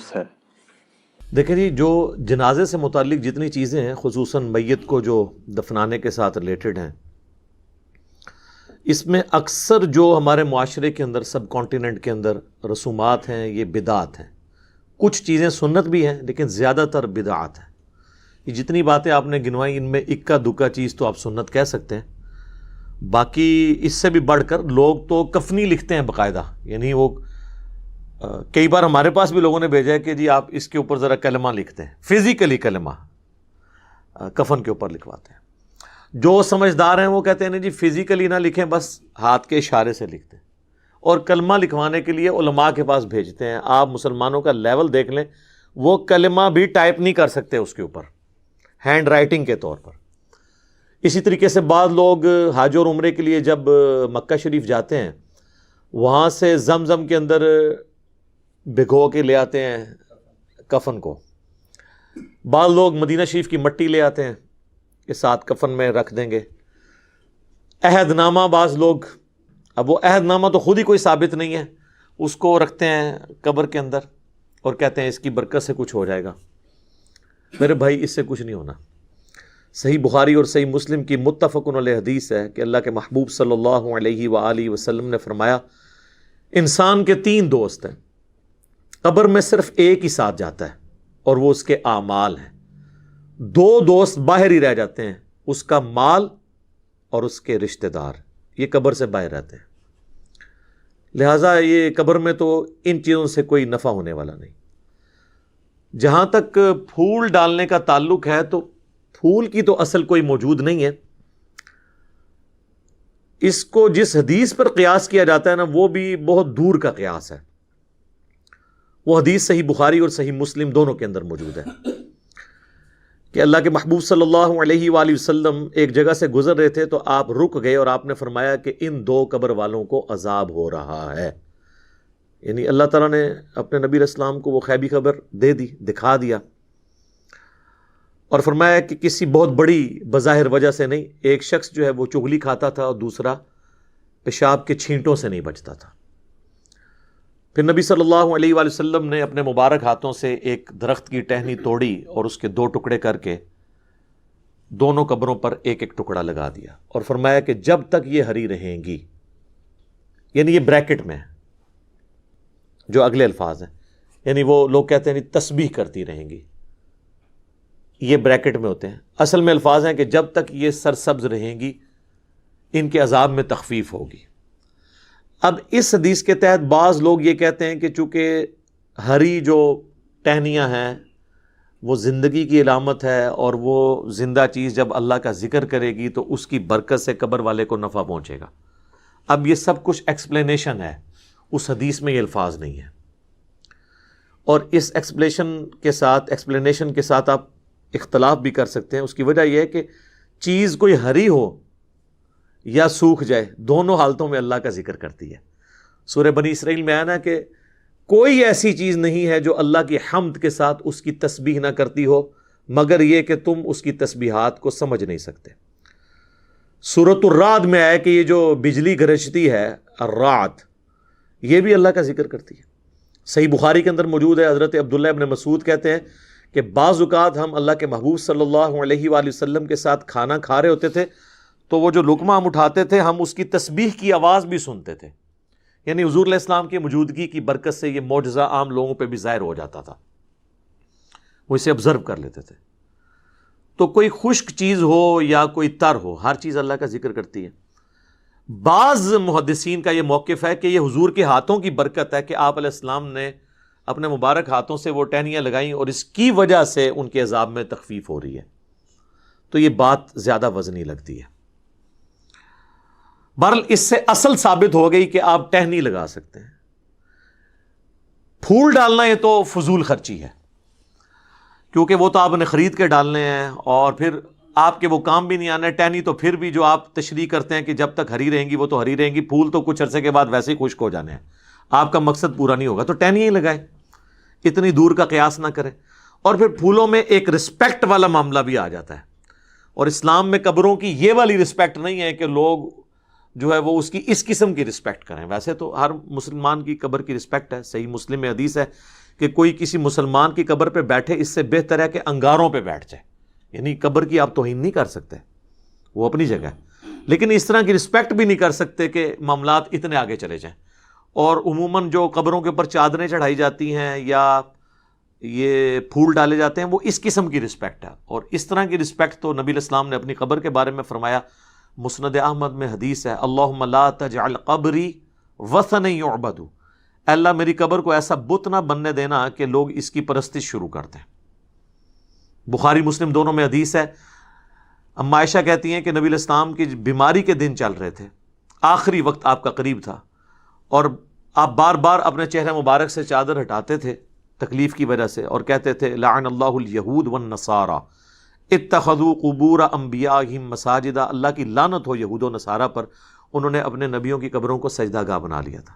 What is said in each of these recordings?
درست ہے؟ دیکھیں جی، جو جنازے سے متعلق جتنی چیزیں ہیں، خصوصاً میت کو جو دفنانے کے ساتھ ریلیٹڈ ہیں، اس میں اکثر جو ہمارے معاشرے کے اندر، سب کانٹیننٹ کے اندر رسومات ہیں، یہ بدعات ہیں۔ کچھ چیزیں سنت بھی ہیں لیکن زیادہ تر بدعات ہیں۔ یہ جتنی باتیں آپ نے گنوائی، ان میں اکا دکا چیز تو آپ سنت کہہ سکتے ہیں، باقی اس سے بھی بڑھ کر لوگ تو کفنی لکھتے ہیں باقاعدہ، یعنی وہ کئی بار ہمارے پاس بھی لوگوں نے بھیجا ہے کہ جی آپ اس کے اوپر ذرا کلمہ لکھتے ہیں، فزیکلی کلمہ کفن کے اوپر لکھواتے ہیں۔ جو سمجھدار ہیں وہ کہتے ہیں نہیں جی فزیکلی نہ لکھیں، بس ہاتھ کے اشارے سے لکھتے ہیں، اور کلمہ لکھوانے کے لیے علماء کے پاس بھیجتے ہیں۔ آپ مسلمانوں کا لیول دیکھ لیں، وہ کلمہ بھی ٹائپ نہیں کر سکتے اس کے اوپر، ہینڈ رائٹنگ کے طور پر۔ اسی طریقے سے بعض لوگ حج اور عمرے کے لیے جب مکہ شریف جاتے ہیں، وہاں سے زمزم کے اندر بھگو کے لے آتے ہیں کفن کو۔ بعض لوگ مدینہ شریف کی مٹی لے آتے ہیں کہ ساتھ کفن میں رکھ دیں گے۔ عہد نامہ بعض لوگ، اب وہ عہد نامہ تو خود ہی کوئی ثابت نہیں ہے، اس کو رکھتے ہیں قبر کے اندر اور کہتے ہیں اس کی برکت سے کچھ ہو جائے گا۔ میرے بھائی، اس سے کچھ نہیں ہونا۔ صحیح بخاری اور صحیح مسلم کی متفق علیہ حدیث ہے کہ اللہ کے محبوب صلی اللہ علیہ وآلہ وسلم نے فرمایا، انسان کے 3 دوست ہیں، قبر میں صرف ایک ہی ساتھ جاتا ہے اور وہ اس کے اعمال ہیں۔ 2 دوست باہر ہی رہ جاتے ہیں، اس کا مال اور اس کے رشتہ دار، یہ قبر سے باہر رہتے ہیں۔ لہٰذا یہ قبر میں تو ان چیزوں سے کوئی نفع ہونے والا نہیں۔ جہاں تک پھول ڈالنے کا تعلق ہے، تو پھول کی تو اصل کوئی موجود نہیں ہے۔ اس کو جس حدیث پر قیاس کیا جاتا ہے نا، وہ بھی بہت دور کا قیاس ہے۔ وہ حدیث صحیح بخاری اور صحیح مسلم دونوں کے اندر موجود ہے کہ اللہ کے محبوب صلی اللہ علیہ وآلہ وسلم ایک جگہ سے گزر رہے تھے، تو آپ رک گئے اور آپ نے فرمایا کہ ان 2 قبر والوں کو عذاب ہو رہا ہے۔ یعنی اللہ تعالیٰ نے اپنے نبی علیہ السلام کو وہ غیبی خبر دے دی، دکھا دیا، اور فرمایا کہ کسی بہت بڑی بظاہر وجہ سے نہیں، ایک شخص جو ہے وہ چغلی کھاتا تھا اور دوسرا پیشاب کے چھینٹوں سے نہیں بچتا تھا۔ پھر نبی صلی اللہ علیہ وآلہ وسلم نے اپنے مبارک ہاتھوں سے ایک درخت کی ٹہنی توڑی اور اس کے 2 ٹکڑے کر کے دونوں قبروں پر ایک ایک ٹکڑا لگا دیا، اور فرمایا کہ جب تک یہ ہری رہیں گی، یعنی یہ بریکٹ میں ہے جو اگلے الفاظ ہیں، یعنی وہ لوگ کہتے ہیں تسبیح کرتی رہیں گی، یہ بریکٹ میں ہوتے ہیں۔ اصل میں الفاظ ہیں کہ جب تک یہ سرسبز رہیں گی، ان کے عذاب میں تخفیف ہوگی۔ اب اس حدیث کے تحت بعض لوگ یہ کہتے ہیں کہ چونکہ ہری جو ٹہنیاں ہیں وہ زندگی کی علامت ہے، اور وہ زندہ چیز جب اللہ کا ذکر کرے گی تو اس کی برکت سے قبر والے کو نفع پہنچے گا۔ اب یہ سب کچھ ایکسپلینیشن ہے، اس حدیث میں یہ الفاظ نہیں ہے، اور اس ایکسپلینیشن کے ساتھ آپ اختلاف بھی کر سکتے ہیں۔ اس کی وجہ یہ ہے کہ چیز کوئی ہری ہو یا سوکھ جائے، دونوں حالتوں میں اللہ کا ذکر کرتی ہے۔ سورہ بنی اسرائیل میں آیا نا کہ کوئی ایسی چیز نہیں ہے جو اللہ کی حمد کے ساتھ اس کی تسبیح نہ کرتی ہو، مگر یہ کہ تم اس کی تسبیحات کو سمجھ نہیں سکتے۔ سورۃ الرعد میں آیا کہ یہ جو بجلی گرجتی ہے، الرعد، یہ بھی اللہ کا ذکر کرتی ہے۔ صحیح بخاری کے اندر موجود ہے، حضرت عبداللہ ابن مسعود کہتے ہیں کہ بعض اوقات ہم اللہ کے محبوب صلی اللہ علیہ وآلہ وسلم کے ساتھ کھانا کھا رہے ہوتے تھے، تو وہ جو لقمہ ہم اٹھاتے تھے، ہم اس کی تسبیح کی آواز بھی سنتے تھے۔ یعنی حضور علیہ السلام کی موجودگی کی برکت سے یہ معجزہ عام لوگوں پہ بھی ظاہر ہو جاتا تھا، وہ اسے آبزرو کر لیتے تھے۔ تو کوئی خشک چیز ہو یا کوئی تر ہو، ہر چیز اللہ کا ذکر کرتی ہے۔ بعض محدثین کا یہ موقف ہے کہ یہ حضور کے ہاتھوں کی برکت ہے کہ آپ علیہ السلام نے اپنے مبارک ہاتھوں سے وہ ٹہنیاں لگائیں، اور اس کی وجہ سے ان کے عذاب میں تخفیف ہو رہی ہے۔ تو یہ بات زیادہ وزنی لگتی ہے۔ بہرحال اس سے اصل ثابت ہو گئی کہ آپ ٹہنی لگا سکتے ہیں۔ پھول ڈالنا یہ تو فضول خرچی ہے، کیونکہ وہ تو آپ نے خرید کے ڈالنے ہیں، اور پھر آپ کے وہ کام بھی نہیں آنا۔ ٹہنی تو پھر بھی جو آپ تشریح کرتے ہیں کہ جب تک ہری رہیں گی وہ تو ہری رہیں گی، پھول تو کچھ عرصے کے بعد ویسے ہی خشک ہو جانے ہیں، آپ کا مقصد پورا نہیں ہوگا، تو ٹہنی ہی لگائیں، اتنی دور کا قیاس نہ کریں۔ اور پھر پھولوں میں ایک رسپیکٹ والا معاملہ بھی آ جاتا ہے، اور اسلام میں قبروں کی یہ والی رسپیکٹ نہیں ہے کہ لوگ جو ہے وہ اس کی اس قسم کی رسپیکٹ کریں۔ ویسے تو ہر مسلمان کی قبر کی رسپیکٹ ہے۔ صحیح مسلم میں حدیث ہے کہ کوئی کسی مسلمان کی قبر پہ بیٹھے اس سے بہتر ہے کہ انگاروں پہ بیٹھ جائے. یعنی قبر کی آپ توہین نہیں کر سکتے، وہ اپنی جگہ ہے، لیکن اس طرح کی رسپیکٹ بھی نہیں کر سکتے کہ معاملات اتنے آگے چلے جائیں. اور عموماً جو قبروں کے اوپر چادریں چڑھائی جاتی ہیں یا یہ پھول ڈالے جاتے ہیں وہ اس قسم کی رسپیکٹ ہے. اور اس طرح کی رسپیکٹ تو نبی علیہ السلام نے اپنی قبر کے بارے میں فرمایا. مسند احمد میں حدیث ہے، اللہم لا تجعل قبری وثنا یعبد، اللہ میری قبر کو ایسا بت نہ بننے دینا کہ لوگ اس کی پرستش شروع کر دیں. بخاری مسلم دونوں میں حدیث ہے. اما عائشہ کہتی ہیں کہ نبی علیہ السلام کی بیماری کے دن چل رہے تھے، آخری وقت آپ کا قریب تھا، اور آپ بار بار اپنے چہرے مبارک سے چادر ہٹاتے تھے تکلیف کی وجہ سے، اور کہتے تھے لعن اللہ الیہود والنصارى اتخذوا قبور انبیائہم مساجدا، اللہ کی لعنت ہو یہود و نصارہ پر، انہوں نے اپنے نبیوں کی قبروں کو سجدہ گاہ بنا لیا تھا.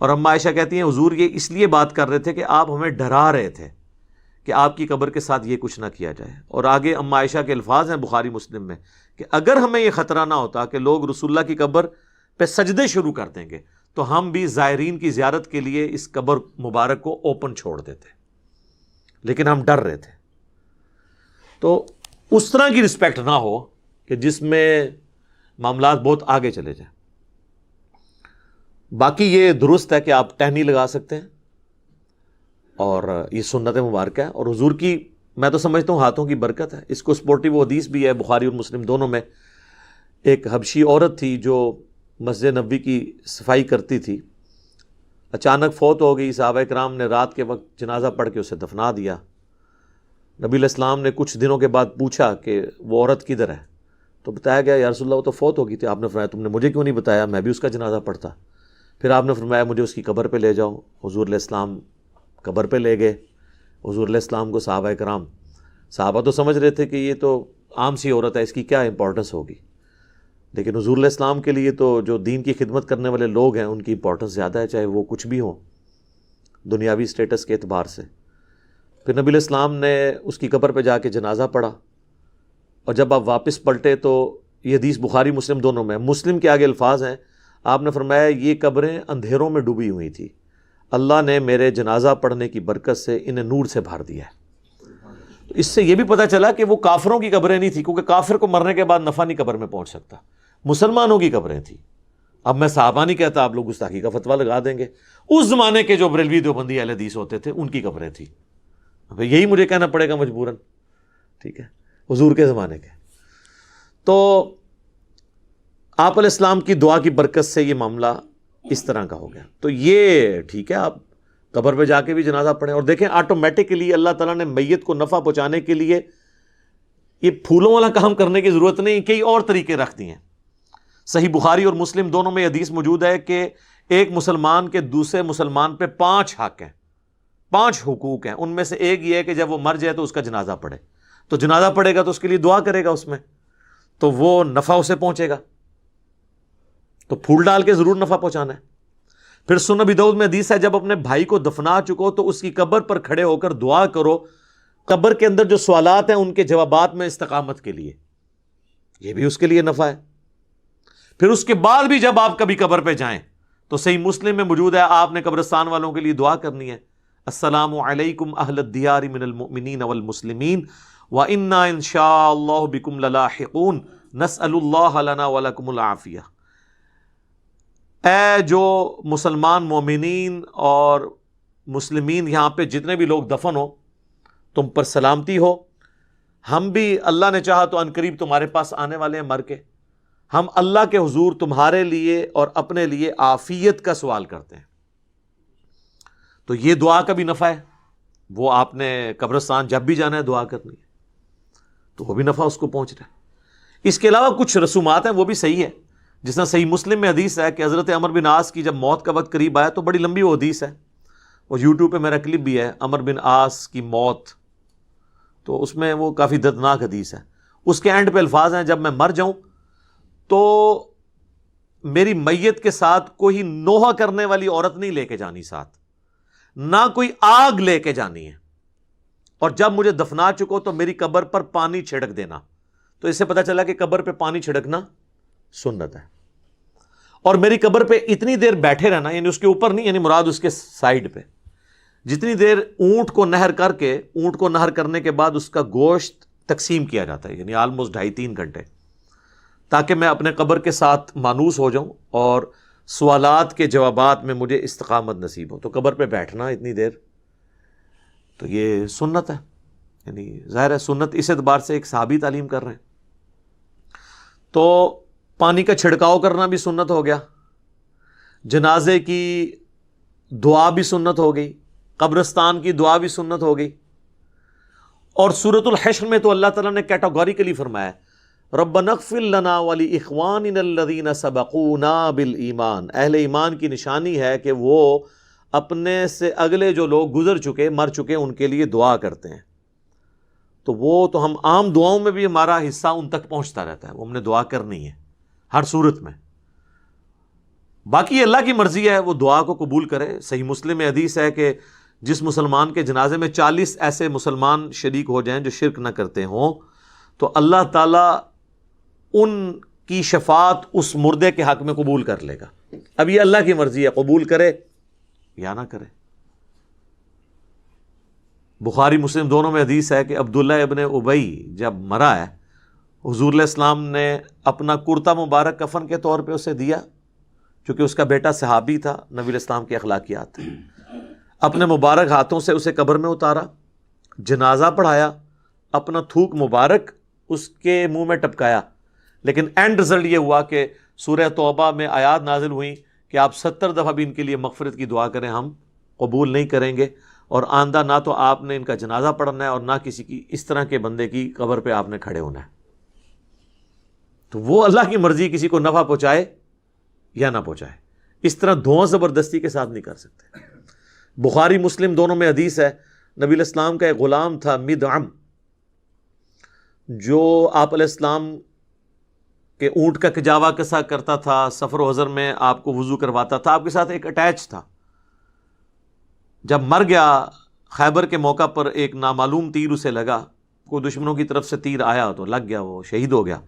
اور اما عائشہ کہتی ہیں حضور یہ اس لیے بات کر رہے تھے کہ آپ ہمیں ڈرا رہے تھے کہ آپ کی قبر کے ساتھ یہ کچھ نہ کیا جائے. اور آگے اما عائشہ کے الفاظ ہیں بخاری مسلم میں کہ اگر ہمیں یہ خطرہ نہ ہوتا کہ لوگ رسول اللہ کی قبر پہ سجدے شروع کر دیں گے تو ہم بھی زائرین کی زیارت کے لیے اس قبر مبارک کو اوپن چھوڑ دیتے، لیکن ہم ڈر رہے تھے. تو اس طرح کی رسپیکٹ نہ ہو کہ جس میں معاملات بہت آگے چلے جائیں. باقی یہ درست ہے کہ آپ ٹہنی لگا سکتے ہیں اور یہ سنت مبارکہ ہے، اور حضور کی میں تو سمجھتا ہوں ہاتھوں کی برکت ہے. اس کو سپورٹی وہ حدیث بھی ہے بخاری اور مسلم دونوں میں. ایک حبشی عورت تھی جو مسجد نبوی کی صفائی کرتی تھی، اچانک فوت ہو گئی. صحابہ کرام نے رات کے وقت جنازہ پڑھ کے اسے دفنا دیا. نبی علیہ السلام نے کچھ دنوں کے بعد پوچھا کہ وہ عورت کدھر ہے، تو بتایا گیا یا رسول اللہ وہ تو فوت ہو گئی تھی. آپ نے فرمایا تم نے مجھے کیوں نہیں بتایا، میں بھی اس کا جنازہ پڑھتا. پھر آپ نے فرمایا مجھے اس کی قبر پہ لے جاؤ. حضور علیہ السلام قبر پہ لے گئے. حضور علیہ السلام کو صحابہ تو سمجھ رہے تھے کہ یہ تو عام سی عورت ہے، اس کی کیا امپورٹنس ہوگی، لیکن حضور علیہ السلام کے لیے تو جو دین کی خدمت کرنے والے لوگ ہیں ان کی امپورٹنس زیادہ ہے، چاہے وہ کچھ بھی ہوں دنیاوی سٹیٹس کے اعتبار سے. پھر نبی علیہ السلام نے اس کی قبر پہ جا کے جنازہ پڑھا، اور جب آپ واپس پلٹے تو یہ حدیث بخاری مسلم دونوں میں. مسلم کے آگے الفاظ ہیں، آپ نے فرمایا یہ قبریں اندھیروں میں ڈوبی ہوئی تھی، اللہ نے میرے جنازہ پڑھنے کی برکت سے انہیں نور سے بھر دیا ہے. تو اس سے یہ بھی پتہ چلا کہ وہ کافروں کی قبریں نہیں تھیں، کیونکہ کافر کو مرنے کے بعد نفع نہیں قبر میں پہنچ سکتا، مسلمانوں کی قبریں تھیں. اب میں صحابہ نہیں کہتا، آپ لوگ گستاخی کا فتویٰ لگا دیں گے. اس زمانے کے جو بریلوی دیوبندی اہل حدیث ہوتے تھے ان کی قبریں تھیں. اب یہی مجھے کہنا پڑے گا مجبوراً، ٹھیک ہے، حضور کے زمانے کے. تو آپ علیہ السلام کی دعا کی برکت سے یہ معاملہ اس طرح کا ہو گیا. تو یہ ٹھیک ہے، آپ قبر پہ جا کے بھی جنازہ پڑھیں. اور دیکھیں آٹومیٹکلی اللہ تعالیٰ نے میت کو نفع پہنچانے کے لیے یہ پھولوں والا کام کرنے کی ضرورت نہیں، کئی اور طریقے رکھ دیے ہیں. صحیح بخاری اور مسلم دونوں میں حدیث موجود ہے کہ ایک مسلمان کے دوسرے مسلمان پہ 5 حق ہیں، 5 حقوق ہیں. ان میں سے ایک یہ ہے کہ جب وہ مر جائے تو اس کا جنازہ پڑھے. تو جنازہ پڑھے گا تو اس کے لیے دعا کرے گا اس میں، تو وہ نفع اسے پہنچے گا. تو پھول ڈال کے ضرور نفع پہنچانا ہے. پھر سنن ابی داؤد میں حدیث ہے جب اپنے بھائی کو دفنا چکو تو اس کی قبر پر کھڑے ہو کر دعا کرو، قبر کے اندر جو سوالات ہیں ان کے جوابات میں استقامت کے لیے، یہ بھی اس کے لیے نفع ہے. پھر اس کے بعد بھی جب آپ کبھی قبر پہ جائیں تو صحیح مسلم میں موجود ہے آپ نے قبرستان والوں کے لیے دعا کرنی ہے، السلام علیکم اہل الدیار من المؤمنین والمسلمین وَإِنَّا إِن شَاءَ اللَّهُ بِكُمْ لَلَاحِقُونَ نَسْأَلُ اللَّهَ لَنَا وَلَكُمُ الْعَافِيَةَ. اے جو مسلمان مومنین اور مسلمین یہاں پہ جتنے بھی لوگ دفن ہو تم پر سلامتی ہو، ہم بھی اللہ نے چاہا تو عنقریب تمہارے پاس آنے والے ہیں مر کے. ہم اللہ کے حضور تمہارے لیے اور اپنے لیے عافیت کا سوال کرتے ہیں. تو یہ دعا کا بھی نفع ہے، وہ آپ نے قبرستان جب بھی جانا ہے دعا کرنی ہے تو وہ بھی نفع اس کو پہنچ رہا ہے. اس کے علاوہ کچھ رسومات ہیں وہ بھی صحیح ہے، جس طرح صحیح مسلم میں حدیث ہے کہ حضرت عمر بن عاص کی جب موت کا وقت قریب آیا تو بڑی لمبی وہ حدیث ہے، اور یوٹیوب پہ میرا کلپ بھی ہے عمر بن عاص کی موت، تو اس میں وہ کافی دردناک حدیث ہے. اس کے اینڈ پہ الفاظ ہیں جب میں مر جاؤں تو میری میت کے ساتھ کوئی نوحہ کرنے والی عورت نہیں لے کے جانی، ساتھ نہ کوئی آگ لے کے جانی ہے، اور جب مجھے دفنا چکو تو میری قبر پر پانی چھڑک دینا. تو اس سے پتہ چلا کہ قبر پہ پانی چھڑکنا سنت ہے. اور میری قبر پہ اتنی دیر بیٹھے رہنا، یعنی اس کے اوپر نہیں، یعنی مراد اس کے سائیڈ پہ. جتنی دیر اونٹ کو نہر کر کے، اونٹ کو نہر کرنے کے بعد اس کا گوشت تقسیم کیا جاتا ہے، یعنی آلموسٹ 2.5-3 گھنٹے، تاکہ میں اپنے قبر کے ساتھ مانوس ہو جاؤں اور سوالات کے جوابات میں مجھے استقامت نصیب ہو۔ تو قبر پہ بیٹھنا اتنی دیر، تو یہ سنت ہے، یعنی ظاہر ہے سنت اس اعتبار سے ایک صحابی تعلیم کر رہے ہیں۔ تو پانی کا چھڑکاؤ کرنا بھی سنت ہو گیا، جنازے کی دعا بھی سنت ہو گئی، قبرستان کی دعا بھی سنت ہو گئی۔ اور سورۃ الحشر میں تو اللہ تعالیٰ نے کیٹاگوریکلی فرمایا ربنا اغفر لنا ولاخواننا الذین سبقونا بالایمان، اہل ایمان کی نشانی ہے کہ وہ اپنے سے اگلے جو لوگ گزر چکے، مر چکے، ان کے لیے دعا کرتے ہیں۔ تو وہ تو ہم عام دعاؤں میں بھی ہمارا حصہ ان تک پہنچتا رہتا ہے، وہ ہم نے دعا کرنی ہے ہر صورت میں۔ باقی اللہ کی مرضی ہے، وہ دعا کو قبول کرے۔ صحیح مسلم میں حدیث ہے کہ جس مسلمان کے جنازے میں 40 ایسے مسلمان شریک ہو جائیں جو شرک نہ کرتے ہوں، تو اللہ تعالیٰ ان کی شفاعت اس مردے کے حق میں قبول کر لے گا۔ اب یہ اللہ کی مرضی ہے، قبول کرے یا نہ کرے۔ بخاری مسلم دونوں میں حدیث ہے کہ عبداللہ ابن ابی جب مرا ہے، حضور علیہ السلام نے اپنا کرتا مبارک کفن کے طور پہ اسے دیا، چونکہ اس کا بیٹا صحابی تھا، نبی علیہ السلام کی اخلاقیات تھے۔ اپنے مبارک ہاتھوں سے اسے قبر میں اتارا، جنازہ پڑھایا، اپنا تھوک مبارک اس کے منہ میں ٹپکایا، لیکن اینڈ رزلٹ یہ ہوا کہ سورہ توبہ میں آیات نازل ہوئیں کہ آپ 70 دفعہ بھی ان کے لیے مغفرت کی دعا کریں، ہم قبول نہیں کریں گے، اور آئندہ نہ تو آپ نے ان کا جنازہ پڑھنا ہے اور نہ کسی کی اس طرح کے بندے کی قبر پہ آپ نے کھڑے ہونا ہے۔ تو وہ اللہ کی مرضی، کسی کو نفع پہنچائے یا نہ پہنچائے، اس طرح دھواں زبردستی کے ساتھ نہیں کر سکتے۔ بخاری مسلم دونوں میں حدیث ہے، نبی علیہ السلام کا ایک غلام تھا مدعم، جو آپ علیہ السلام کہ اونٹ کا کجاوا کسا کرتا تھا، سفر و حضر میں آپ کو وضو کرواتا تھا، آپ کے ساتھ ایک اٹیچ تھا۔ جب مر گیا خیبر کے موقع پر ایک نامعلوم تیر اسے لگا، کوئی دشمنوں کی طرف سے تیر آیا تو لگ گیا، وہ شہید ہو گیا۔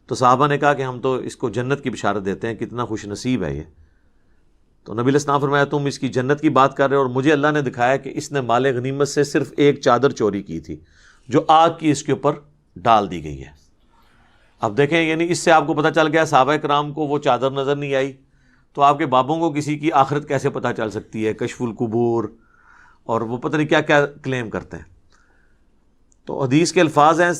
تو صحابہ نے کہا کہ ہم تو اس کو جنت کی بشارت دیتے ہیں، کتنا خوش نصیب ہے یہ۔ تو نبی علیہ السلام فرمایا تم اس کی جنت کی بات کر رہے ہو، اور مجھے اللہ نے دکھایا کہ اس نے مال غنیمت سے صرف ایک چادر چوری کی تھی جو آگ کی اس کے اوپر ڈال دی گئی ہے۔ اب دیکھیں، یعنی اس سے آپ کو پتہ چل گیا صحابہ کرام کو وہ چادر نظر نہیں آئی، تو آپ کے بابوں کو کسی کی آخرت کیسے پتہ چل سکتی ہے؟ کشف القبور اور وہ پتہ نہیں کیا کیا کلیم کرتے ہیں۔ تو حدیث کے الفاظ ہیں،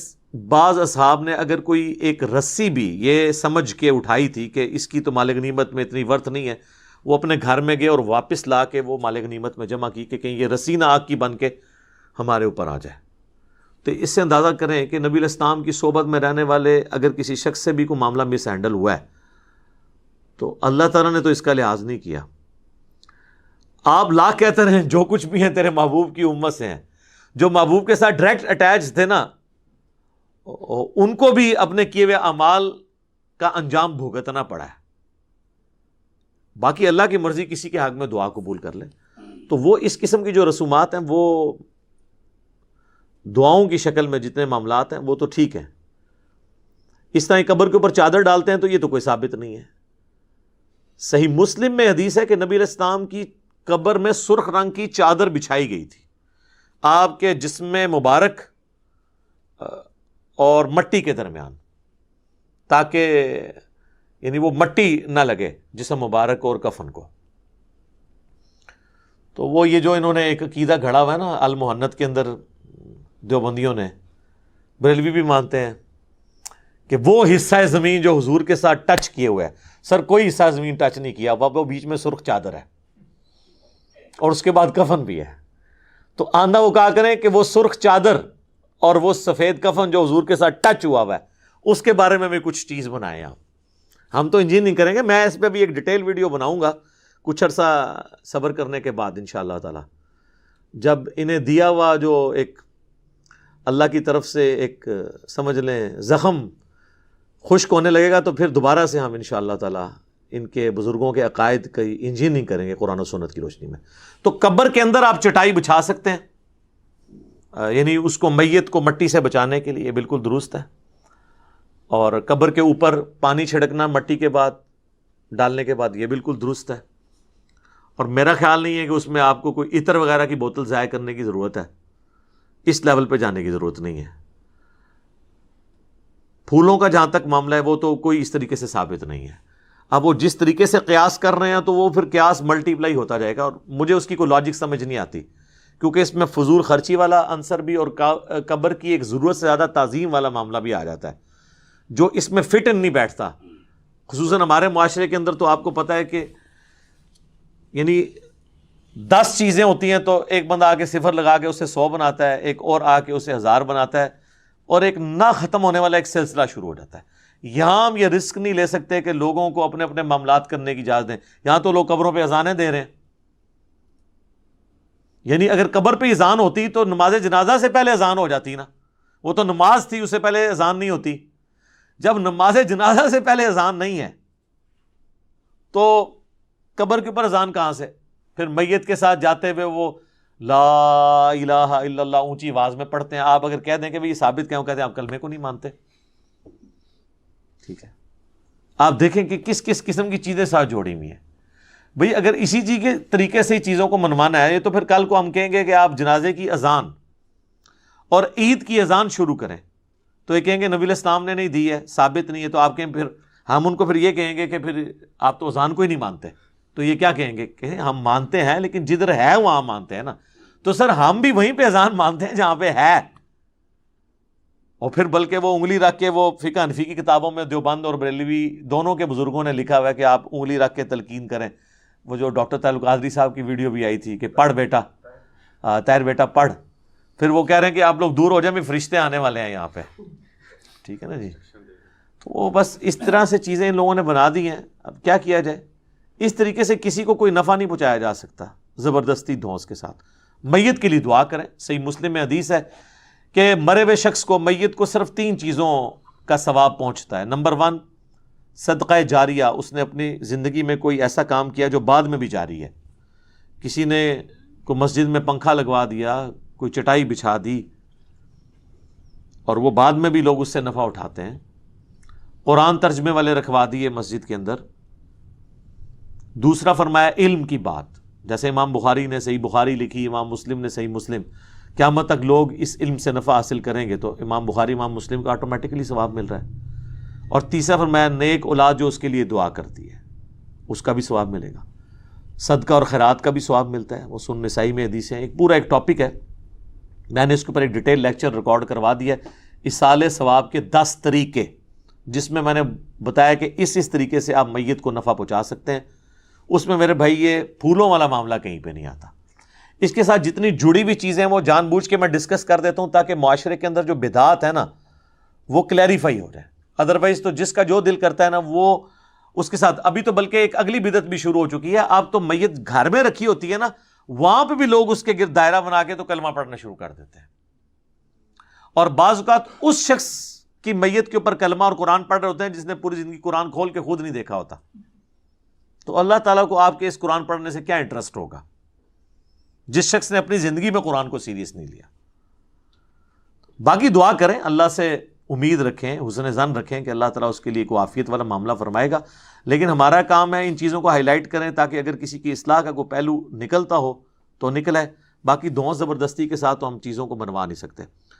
بعض اصحاب نے اگر کوئی ایک رسی بھی یہ سمجھ کے اٹھائی تھی کہ اس کی تو مال غنیمت میں اتنی ورتھ نہیں ہے، وہ اپنے گھر میں گئے اور واپس لا کے وہ مال غنیمت میں جمع کی کہ کہیں یہ رسی نہ آگ کی بن کے ہمارے اوپر آ جائے۔ تو اس سے اندازہ کریں کہ نبی علیہ السلام کی صحبت میں رہنے والے اگر کسی شخص سے بھی کوئی معاملہ مس ہینڈل ہوا ہے تو اللہ تعالیٰ نے تو اس کا لحاظ نہیں کیا۔ آپ لا کہتے رہیں جو کچھ بھی ہیں تیرے محبوب کی امت سے ہیں، جو محبوب کے ساتھ ڈائریکٹ اٹیچ تھے نا، ان کو بھی اپنے کیے ہوئے اعمال کا انجام بھگتنا پڑا ہے۔ باقی اللہ کی مرضی کسی کے حق میں دعا قبول کر لے، تو وہ اس قسم کی جو رسومات ہیں، وہ دعاؤں کی شکل میں جتنے معاملات ہیں وہ تو ٹھیک ہیں۔ اس طرح قبر کے اوپر چادر ڈالتے ہیں تو یہ تو کوئی ثابت نہیں ہے۔ صحیح مسلم میں حدیث ہے کہ نبی علیہ السلام کی قبر میں سرخ رنگ کی چادر بچھائی گئی تھی، آپ کے جسم مبارک اور مٹی کے درمیان، تاکہ یعنی وہ مٹی نہ لگے جسم مبارک اور کفن کو۔ تو وہ یہ جو انہوں نے ایک عقیدہ گھڑا ہوا ہے نا المحنت کے اندر، دیوبندیوں نے، بریلوی بھی مانتے ہیں کہ وہ حصہ زمین جو حضور کے ساتھ ٹچ کیے ہوئے ہے، سر کوئی حصہ زمین ٹچ نہیں کیا، وہ بیچ میں سرخ چادر ہے اور اس کے بعد کفن بھی ہے۔ تو آندہ وہ کہا کریں کہ وہ سرخ چادر اور وہ سفید کفن جو حضور کے ساتھ ٹچ ہوا ہے، اس کے بارے میں بھی کچھ چیز بنائیں۔ ہم تو انجین نہیں کریں گے، میں اس پہ بھی ایک ڈیٹیل ویڈیو بناؤں گا کچھ عرصہ صبر کرنے کے بعد انشاءاللہ تعالی، جب انہیں دیا ہوا جو ایک اللہ کی طرف سے ایک سمجھ لیں زخم خشک ہونے لگے گا، تو پھر دوبارہ سے ہم انشاءاللہ تعالی ان کے بزرگوں کے عقائد کی انجینئرنگ کریں گے قرآن و سنت کی روشنی میں۔ تو قبر کے اندر آپ چٹائی بچھا سکتے ہیں، یعنی اس کو میت کو مٹی سے بچانے کے لیے بالکل درست ہے، اور قبر کے اوپر پانی چھڑکنا مٹی کے بعد ڈالنے کے بعد یہ بالکل درست ہے۔ اور میرا خیال نہیں ہے کہ اس میں آپ کو کوئی عطر وغیرہ کی بوتل ضائع کرنے کی ضرورت ہے، اس لیول پہ جانے کی ضرورت نہیں ہے۔ پھولوں کا جہاں تک معاملہ ہے وہ تو کوئی اس طریقے سے ثابت نہیں ہے۔ اب وہ جس طریقے سے قیاس کر رہے ہیں تو وہ پھر قیاس ملٹی پلائی ہوتا جائے گا، اور مجھے اس کی کوئی لاجک سمجھ نہیں آتی، کیونکہ اس میں فضول خرچی والا عنصر بھی اور قبر کی ایک ضرورت سے زیادہ تعظیم والا معاملہ بھی آ جاتا ہے، جو اس میں فٹ ان نہیں بیٹھتا۔ خصوصاً ہمارے معاشرے کے اندر تو آپ کو پتہ ہے کہ یعنی 10 چیزیں ہوتی ہیں تو ایک بندہ آ کے صفر لگا کے اسے 100 بناتا ہے، ایک اور آ کے اسے 1000 بناتا ہے، اور ایک نہ ختم ہونے والا ایک سلسلہ شروع ہو جاتا ہے۔ یہاں ہم یہ رسک نہیں لے سکتے کہ لوگوں کو اپنے اپنے معاملات کرنے کی اجازت دیں۔ یہاں تو لوگ قبروں پہ اذانیں دے رہے ہیں، یعنی اگر قبر پہ اذان ہوتی تو نماز جنازہ سے پہلے اذان ہو جاتی نا، وہ تو نماز تھی، اس سے پہلے اذان نہیں ہوتی۔ جب نماز جنازہ سے پہلے اذان نہیں ہے تو قبر کے اوپر اذان کہاں سے؟ پھر میت کے ساتھ جاتے ہوئے وہ لا الہ الا اللہ اونچی آواز میں پڑھتے ہیں۔ آپ اگر کہہ دیں کہ یہ ثابت کیوں کہتے ہیں، آپ کلمے کو نہیں مانتے، ٹھیک ہے؟ آپ دیکھیں کہ کس کس قسم کی چیزیں ساتھ جوڑی ہوئی ہیں۔ بھئی اگر اسی چیز کے طریقے سے چیزوں کو منوانا ہے تو پھر کل کو ہم کہیں گے کہ آپ جنازے کی اذان اور عید کی اذان شروع کریں، تو یہ کہیں گے نبی علیہ السلام نے نہیں دی ہے، ثابت نہیں ہے، تو آپ کہیں پھر ہم ان کو پھر یہ کہیں گے کہ پھر آپ تو اذان کو ہی نہیں مانتے، تو یہ کیا کہیں گے کہ ہم مانتے ہیں لیکن جدھر ہے وہاں مانتے ہیں نا۔ تو سر ہم بھی وہیں پہ اذان مانتے ہیں جہاں پہ ہے، اور پھر بلکہ وہ انگلی رکھ کے، وہ فقہ حنفی کی کتابوں میں دیوبند اور بریلوی دونوں کے بزرگوں نے لکھا ہوا ہے کہ آپ انگلی رکھ کے تلقین کریں۔ وہ جو ڈاکٹر طاہر القادری صاحب کی ویڈیو بھی آئی تھی کہ پڑھ بیٹا، طاہر بیٹا پڑھ، پھر وہ کہہ رہے ہیں کہ آپ لوگ دور ہو جائیں، بھی فرشتے آنے والے ہیں یہاں پہ، ٹھیک ہے نا جی۔ تو وہ بس اس طرح سے چیزیں ان لوگوں نے بنا دی ہیں، اب کیا کیا جائے؟ اس طریقے سے کسی کو کوئی نفع نہیں پہنچایا جا سکتا زبردستی دھونس کے ساتھ۔ میت کے لیے دعا کریں، صحیح مسلم میں حدیث ہے کہ مرے ہوئے شخص کو، میت کو صرف 3 چیزوں کا ثواب پہنچتا ہے۔ نمبر 1 صدقہ جاریہ، اس نے اپنی زندگی میں کوئی ایسا کام کیا جو بعد میں بھی جاری ہے، کسی نے کوئی مسجد میں پنکھا لگوا دیا، کوئی چٹائی بچھا دی، اور وہ بعد میں بھی لوگ اس سے نفع اٹھاتے ہیں۔ قرآن ترجمے والے رکھوا دیے مسجد کے اندر۔ دوسرا فرمایا علم کی بات، جیسے امام بخاری نے صحیح بخاری لکھی، امام مسلم نے صحیح مسلم، قیامت تک لوگ اس علم سے نفع حاصل کریں گے تو امام بخاری امام مسلم کو آٹومیٹکلی ثواب مل رہا ہے۔ اور تیسرا فرمایا نیک اولاد جو اس کے لیے دعا کرتی ہے اس کا بھی ثواب ملے گا، صدقہ اور خیرات کا بھی ثواب ملتا ہے، وہ سنن نسائی میں حدیث ہیں۔ ایک پورا ایک ٹاپک ہے، میں نے اس کے اوپر ایک ڈیٹیل لیکچر ریکارڈ کروا دیا ہے، ایصال ثواب کے 10 طریقے، جس میں نے بتایا کہ اس طریقے سے آپ میت کو نفع پہنچا سکتے ہیں۔ اس میں میرے بھائی یہ پھولوں والا معاملہ کہیں پہ نہیں آتا۔ اس کے ساتھ جتنی جڑی ہوئی چیزیں وہ جان بوجھ کے میں ڈسکس کر دیتا ہوں تاکہ معاشرے کے اندر جو بدعات ہے نا وہ کلیریفائی ہو جائے، ادروائز تو جس کا جو دل کرتا ہے نا وہ اس کے ساتھ۔ ابھی تو بلکہ ایک اگلی بدعت بھی شروع ہو چکی ہے، آپ تو میت گھر میں رکھی ہوتی ہے نا، وہاں پہ بھی لوگ اس کے گرد دائرہ بنا کے تو کلمہ پڑھنا شروع کر دیتے ہیں، اور بعض اوقات اس شخص کی میت کے اوپر کلمہ اور قرآن پڑھ رہے ہوتے ہیں جس نے پوری زندگی قرآن کھول کے خود نہیں دیکھا ہوتا۔ تو اللہ تعالیٰ کو آپ کے اس قرآن پڑھنے سے کیا انٹرسٹ ہوگا جس شخص نے اپنی زندگی میں قرآن کو سیریس نہیں لیا؟ باقی دعا کریں، اللہ سے امید رکھیں، حسن ظن رکھیں کہ اللہ تعالیٰ اس کے لیے کوئی عافیت والا معاملہ فرمائے گا، لیکن ہمارا کام ہے ان چیزوں کو ہائی لائٹ کریں تاکہ اگر کسی کی اصلاح کا کوئی پہلو نکلتا ہو تو نکلے، باقی دھونس زبردستی کے ساتھ تو ہم چیزوں کو بنوا نہیں سکتے۔